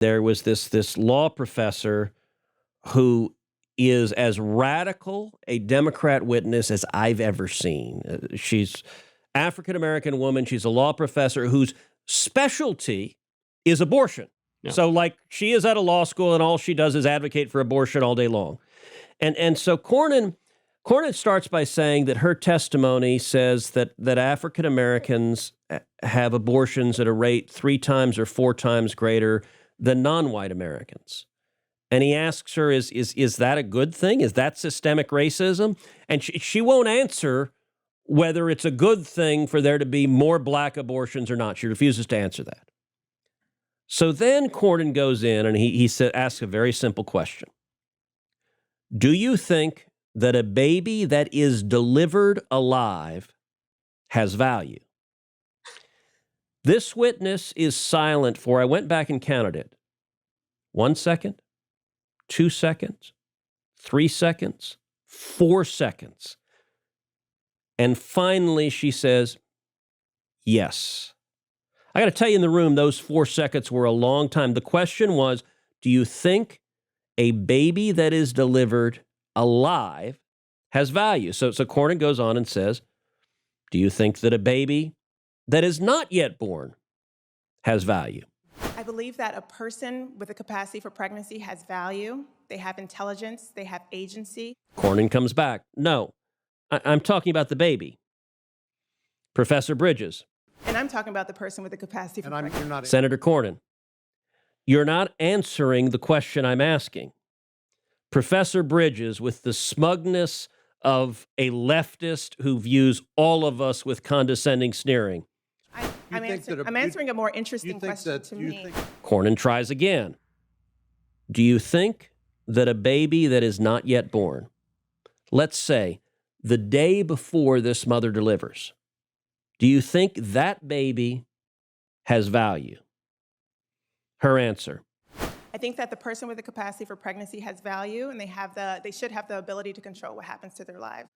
There was this law professor who is as radical a Democrat witness as I've ever seen. She's African-American woman. She's a law professor whose specialty is abortion. Yeah. So, like, she is at a law school and all she does is advocate for abortion all day long. And so Cornyn starts by saying that her testimony says that African Americans have abortions at a rate 3 times or 4 times greater than non-white Americans. And he asks her, is that a good thing? Is that systemic racism? And she won't answer whether it's a good thing for there to be more black abortions or not. She refuses to answer that. So then Cornyn goes in and he asks a very simple question. Do you think that a baby that is delivered alive has value? This witness is silent for, I went back and counted it, 1 second, 2 seconds, 3 seconds, 4 seconds. And finally she says, yes. I got to tell you in the room, those 4 seconds were a long time. The question was, do you think a baby that is delivered alive has value? So Cornyn goes on and says, do you think that a baby that is not yet born has value? I believe that a person with a capacity for pregnancy has value. They have intelligence. They have agency. Cornyn comes back. No, I'm talking about the baby. Professor Bridges. And I'm talking about the person with the capacity for pregnancy. Senator Cornyn, you're not answering the question I'm asking. Professor Bridges, with the smugness of a leftist who views all of us with condescending sneering. I'm answering a more interesting question to me. Cornyn tries again. Do you think that a baby that is not yet born, let's say the day before this mother delivers, do you think that baby has value? Her answer. I think that the person with the capacity for pregnancy has value, and they should have the ability to control what happens to their lives.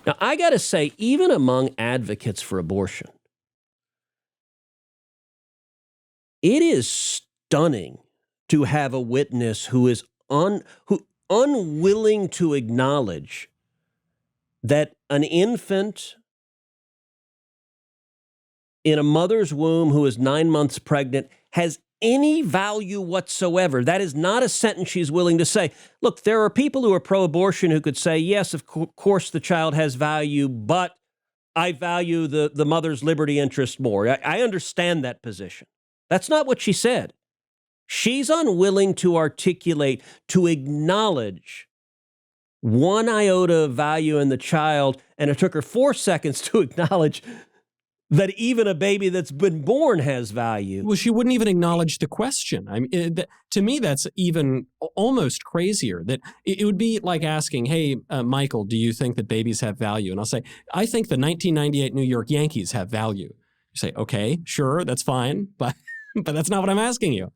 Now, I got to say, even among advocates for abortion, it is stunning to have a witness who is unwilling to acknowledge that an infant in a mother's womb who is 9 months pregnant has any value whatsoever. That is not a sentence she's willing to say. Look, there are people who are pro-abortion who could say, yes, of course the child has value, but I value the mother's liberty interest more. I understand that position. That's not what she said. She's unwilling to articulate, to acknowledge one iota of value in the child, and it took her 4 seconds to acknowledge that even a baby that's been born has value. Well, she wouldn't even acknowledge the question. I mean, to me, that's even almost crazier. That it would be like asking, hey, Michael, do you think that babies have value? And I'll say, I think the 1998 New York Yankees have value. You say, okay, sure, that's fine, but that's not what I'm asking you.